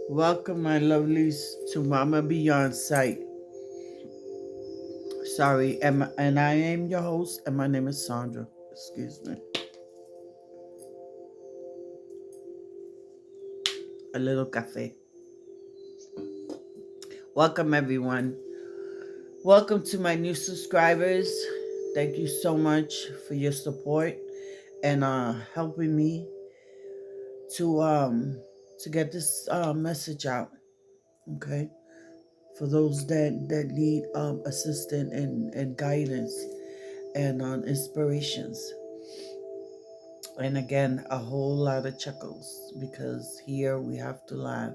Welcome, my lovelies, to Mama Beyond Sight. Sorry, and I am your host, and my name is Sandra. Excuse me. A little cafe. Welcome, everyone. Welcome to my new subscribers. Thank you so much for your support and helping me to um to get this message out. Okay, for those that need assistance and guidance and inspirations. And again, a whole lot of chuckles because here we have to laugh.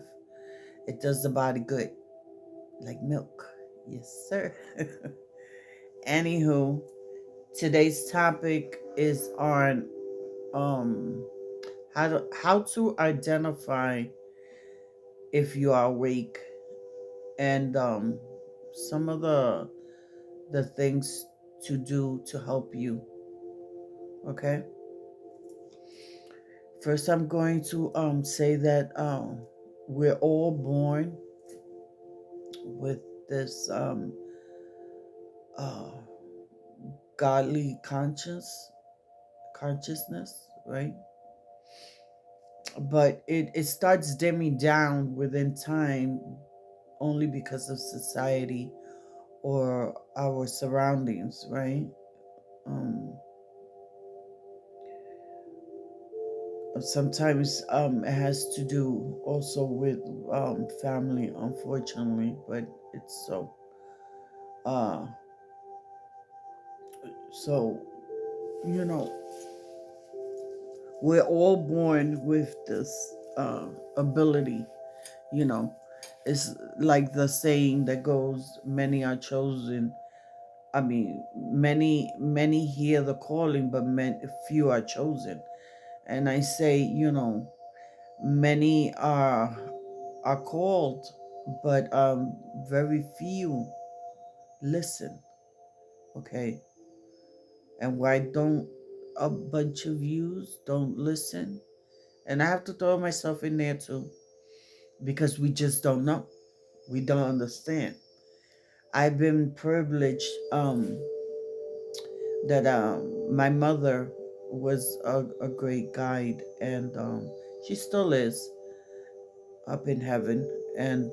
It does the body good, like milk. Yes, sir. Anywho, today's topic is on um how to identify if you are awake and some of the things to do to help you. Okay. First, I'm going to say that we're all born with this uh, godly consciousness, right? But it starts dimming down within time only because of society or our surroundings, right? Um, Sometimes it has to do also with family, unfortunately, but it's so. Uh, so, you know, we're all born with this ability, you know. It's like the saying that goes, many are chosen. I mean, many hear the calling, but few are chosen. And I say, many are called, but very few listen. Okay, and why don't a bunch of yous don't listen? And I have to throw myself in there too, because we just don't know. We don't understand. I've been privileged that my mother was a great guide, and she still is up in heaven. And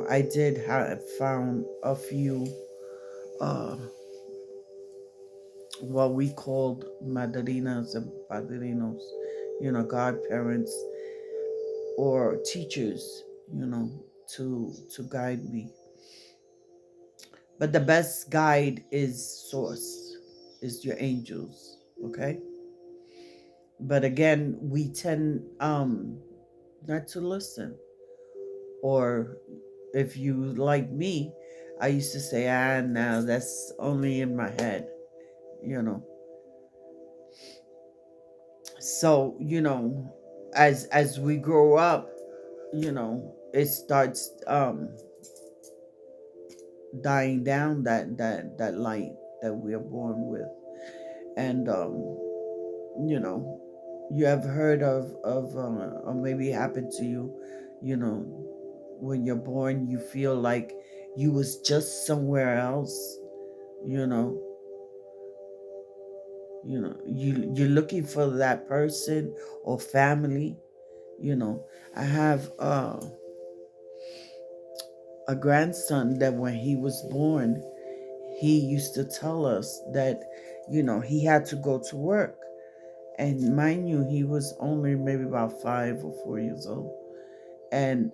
I did have found a few uh, what we called madrinas and padrinos, godparents or teachers, to guide me. But the best guide is source, is your angels, okay? But again, we tend not to listen. Or if you like me, I used to say, no, that's only in my head, you know. So, as we grow up, it starts dying down, that light that we are born with. And you know you have heard of or maybe happened to you, you know when you're born, you feel like you was just somewhere else. you know you're looking for that person or family. I have a grandson that when he was born, he used to tell us that he had to go to work. And mind you, he was only maybe about 5 or 4 years old. And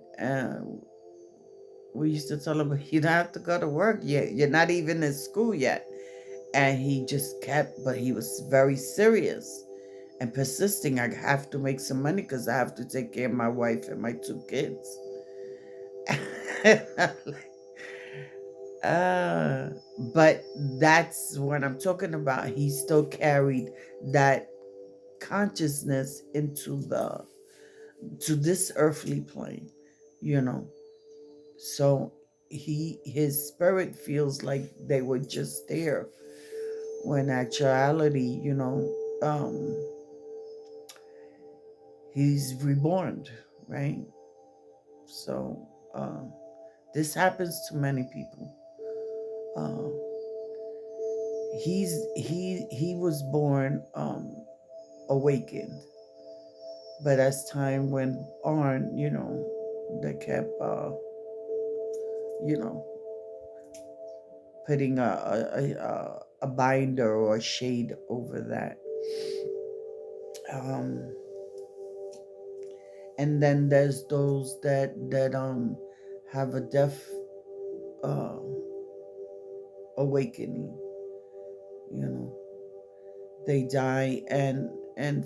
we used to tell him, you don't have to go to work yet. You're not even in school yet. And he just kept, but he was very serious and persisting. I have to make some money because I have to take care of my wife and my 2 kids. uh, but that's what I'm talking about. He still carried that consciousness to this earthly plane, you know. So his spirit feels like they were just there, when actuality, um he's reborn, right? So this happens to many people. Uh, he was born awakened, but as time went on, they kept you know putting a binder or a shade over that. Um, and then there's those that have a deaf uh, awakening. You know, they die and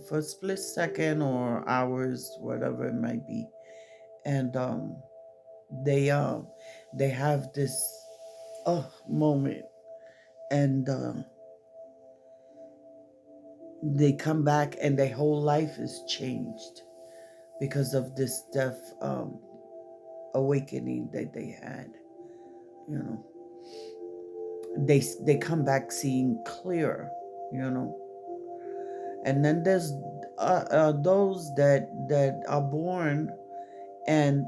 for a split second or hours, whatever it might be, and they uh, they have this moment, and they come back and their whole life is changed because of this deaf awakening that they had. You know, they come back seeing clear. You know, and then there's those that are born and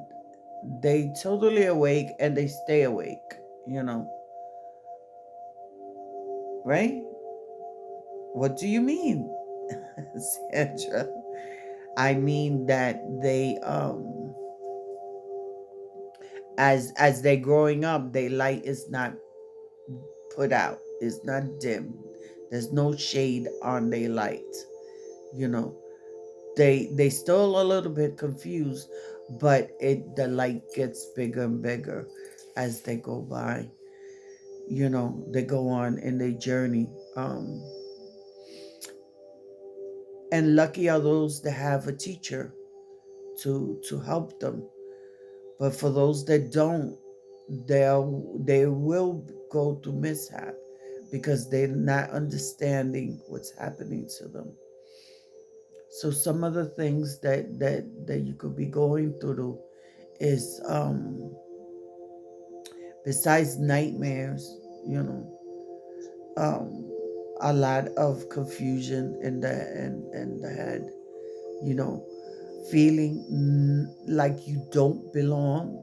they totally awake and they stay awake. You know, right? What do you mean, Sandra? I mean that they as they're growing up, their light is not put out. It's not dim. There's no shade on their light. You know, they still a little bit confused, but the light gets bigger and bigger as they go by. They go on in their journey. And lucky are those that have a teacher to help them. But for those that don't, they will go through mishap because they're not understanding what's happening to them. So some of the things that you could be going through is besides nightmares, you know, um, a lot of confusion in the head, you know, feeling like you don't belong,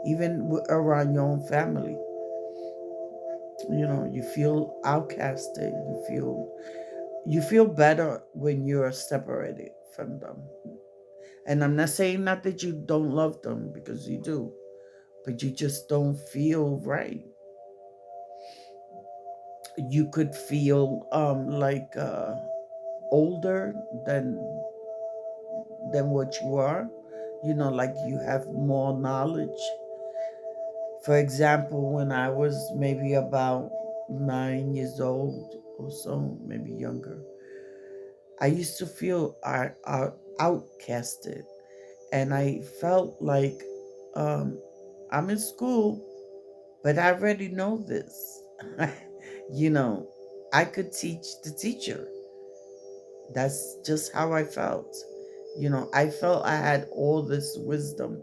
even around your own family. You feel outcasted. You feel better when you're separated from them. And I'm not saying not that you don't love them, because you do, but you just don't feel right. You could feel like older than what you are. Like you have more knowledge. For example, when I was maybe about 9 years old or so, maybe younger, I used to feel outcasted, and I felt like um, I'm in school, but I already know this. you know, I could teach the teacher. That's just how I felt. I felt I had all this wisdom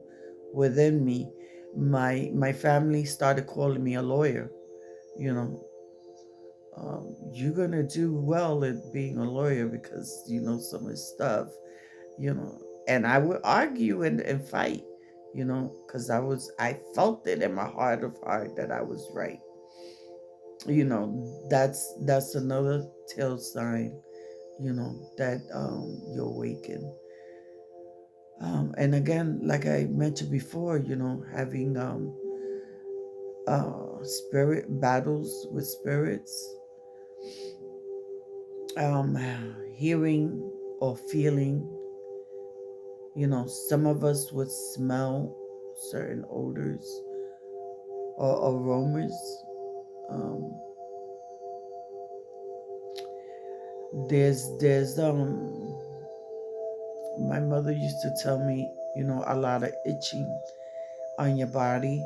within me. My family started calling me a lawyer. You know, you're gonna do well at being a lawyer because you know so much stuff. You know, and I would argue and fight. Because I felt it in my heart of heart that I was right. That's another tell sign. That you're awakened. And again, like I mentioned before, having spirit battles with spirits, um, hearing or feeling. Some of us would smell certain odors or aromas. Um, there's my mother used to tell me, a lot of itching on your body.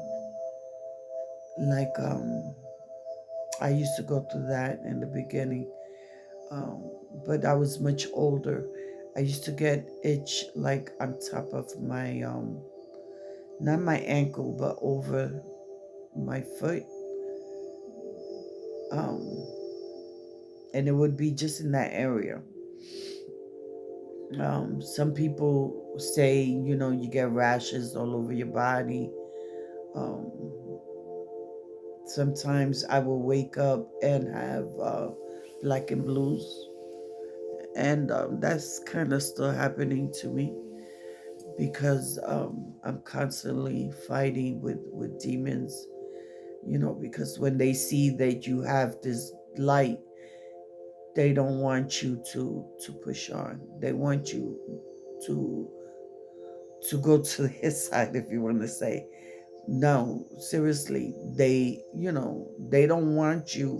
Like I used to go through that in the beginning, but I was much older. I used to get itch like on top of my not my ankle, but over my foot, um, and it would be just in that area. Some people say, you get rashes all over your body. Um, Sometimes I will wake up and have black and blues, and that's kind of still happening to me because I'm constantly fighting with demons. Because when they see that you have this light, they don't want you to push on. They want you to go to their side, if you want to say. No, seriously, they don't want you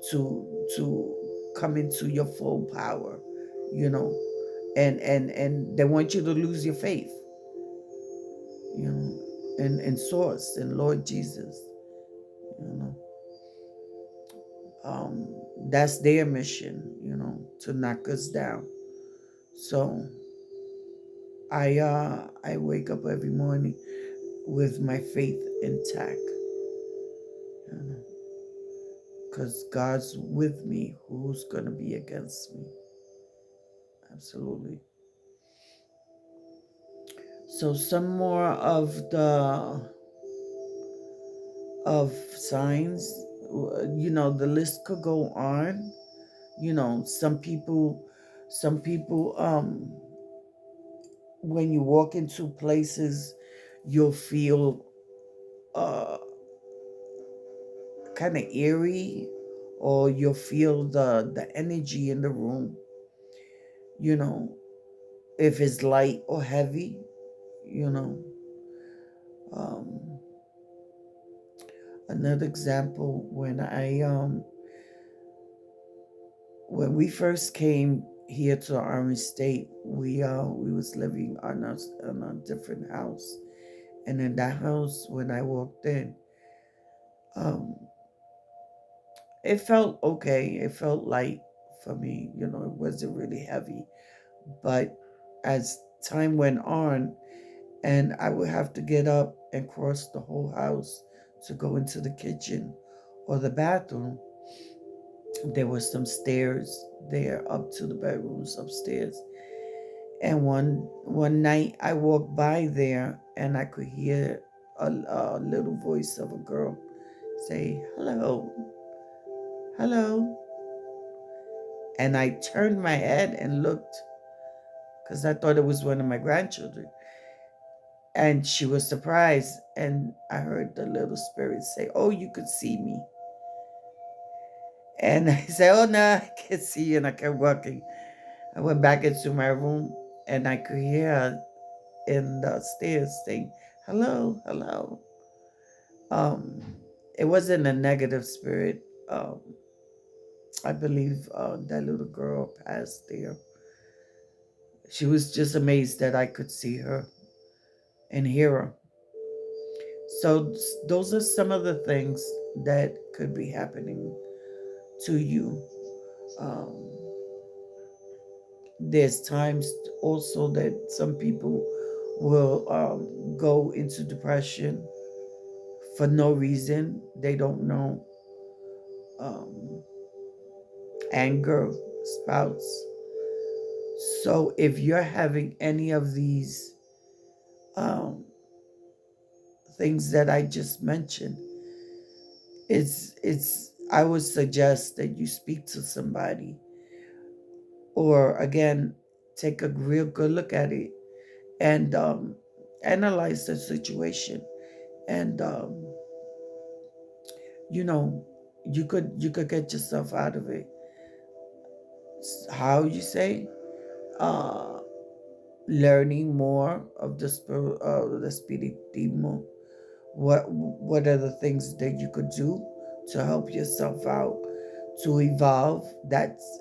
to come into your full power, you know, and they want you to lose your faith, in source, in Lord Jesus, you know. That's their mission, to knock us down. So I wake up every morning with my faith intact, because God's with me. Who's gonna be against me? Absolutely. So some more of signs. The list could go on. Some people, when you walk into places, you'll feel uh kind of eerie, or you'll feel the energy in the room, you know if it's light or heavy. you know um Another example, when we first came here to Army State, we was living on a different house, and in that house, when I walked in, um it felt okay. It felt light for me. It wasn't really heavy. But as time went on, and I would have to get up and cross the whole house to go into the kitchen or the bathroom, there were some stairs there up to the bedrooms upstairs. And one night I walked by there, and I could hear a little voice of a girl say, "Hello, hello." And I turned my head and looked, because I thought it was one of my grandchildren. And she was surprised. And I heard the little spirit say, "Oh, you could see me." And I said, "Oh, no, I can't see you." And I kept walking. I went back into my room, and I could hear her in the stairs saying, "Hello, hello." Um, it wasn't a negative spirit. I believe that little girl passed there. She was just amazed that I could see her and hear her. So those are some of the things that could be happening to you. Um, there's times also that some people will go into depression for no reason. They don't know. Um, Anger spouts. So if you're having any of these um, things that I just mentioned, it's I would suggest that you speak to somebody, or again, take a real good look at it, and analyze the situation. And you know you could get yourself out of it. How you say? uh Learning more of the spiritismo. What are the things that you could do to help yourself out, to evolve? That's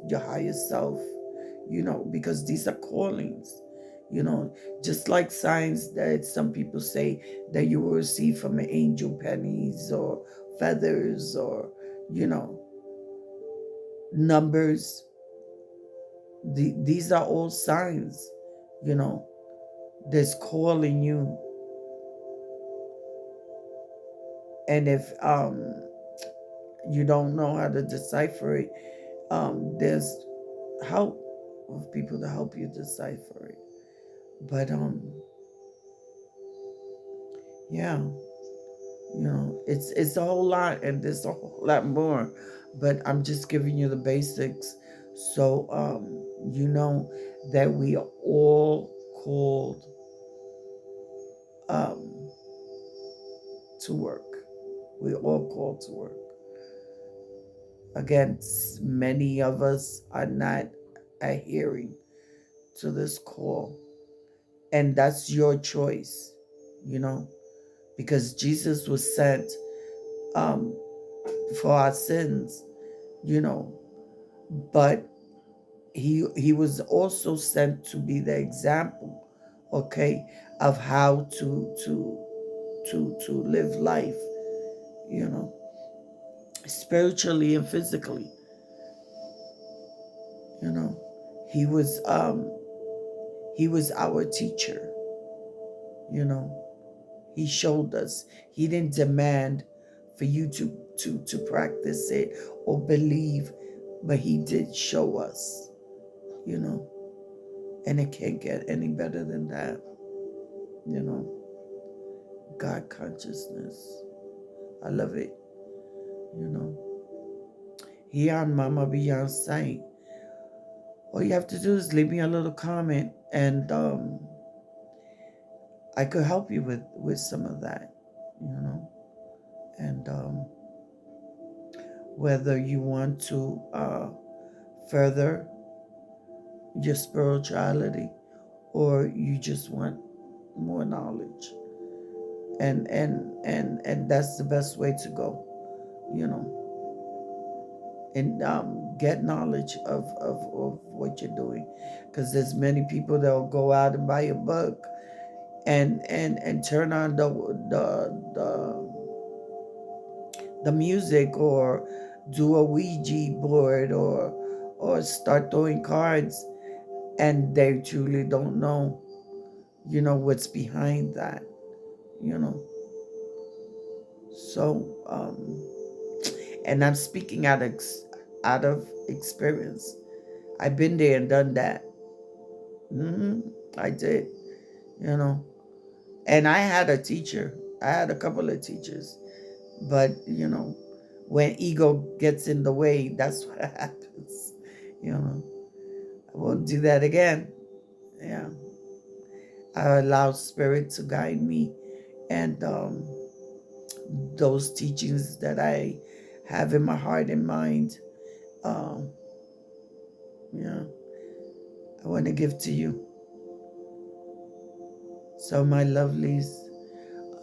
your higher self. Because these are callings. you know just like signs that some people say that you will receive from an angel, pennies or feathers, or you know numbers. These are all signs. you know that's calling you. And if you don't know how to decipher it, there's help. of people to help you decipher it. But yeah, it's a whole lot, and there's a whole lot more. But I'm just giving you the basics, so you know that we are all called um to work. We're all called to work. Again, many of us are not adhering to this call, and that's your choice, you know, because Jesus was sent um, for our sins, you know, but he was also sent to be the example, okay, of how to live life, you know, spiritually and physically, you know. He was he was our teacher, you know. He showed us. He didn't demand for you to practice it or believe, but he did show us, you know. And it can't get any better than that, you know. God consciousness. I love it, you know. Here on Mama Beyonce. All you have to do is leave me a little comment, and I could help you with some of that, you know. And whether you want to further your spirituality or you just want more knowledge, and that's the best way to go, you know. And get knowledge of what you're doing, because there's many people that will go out and buy a book and turn on the music, or do a Ouija board, or start throwing cards, and they truly don't know, you know, what's behind that, you know. So and I'm speaking out of experience. I've been there and done that. I did, you know. And I had a teacher. I had a couple of teachers, but you know, when ego gets in the way, that's what happens. You know, I won't do that again. Yeah, I allow spirit to guide me, and those teachings that I have in my heart and mind, um, yeah, I want to give to you. So, my lovelies,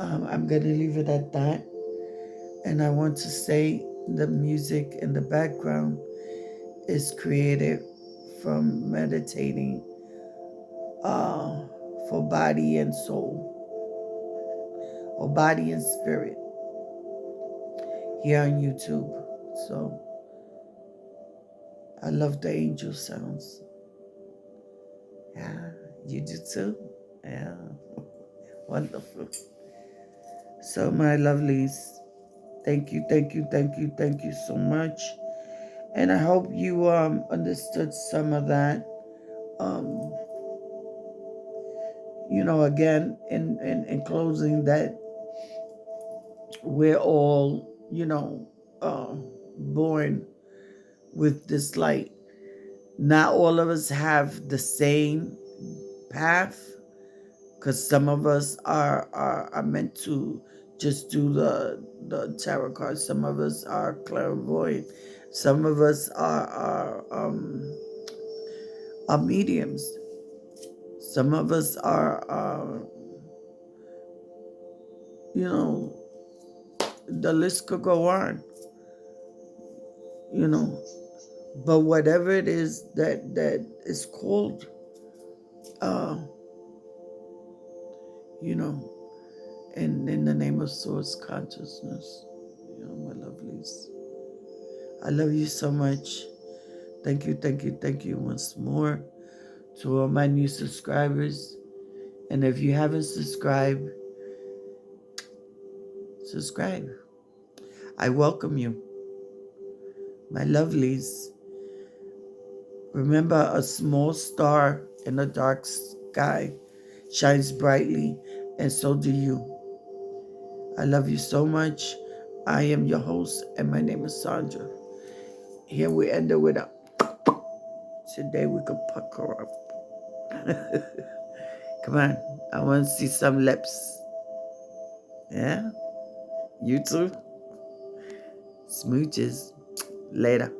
I'm going to leave it at that. And I want to say the music in the background is created from meditating uh, for body and soul, or body and spirit, here on YouTube. So I love the angel sounds. Yeah, you do too? Yeah, wonderful. So, my lovelies, thank you, thank you, thank you, thank you so much. And I hope you understood some of that. Um, you know, again, in closing, that we're all, you know, born with this light. Not all of us have the same path, because some of us are meant to just do the tarot cards. Some of us are clairvoyant. Some of us are mediums. Some of us are you know, the list could go on, you know. But whatever it is that is called, uh, you know, in the name of source consciousness, you know, my lovelies. I love you so much. Thank you, thank you, thank you once more to all my new subscribers. And if you haven't subscribed, subscribe. I welcome you, my lovelies. Remember, a small star in a dark sky shines brightly, and so do you. I love you so much. I am your host, and my name is Sandra. Here we end it with a. Today we can pucker up. Come on, I want to see some lips. Yeah? You too? Smooches. Later.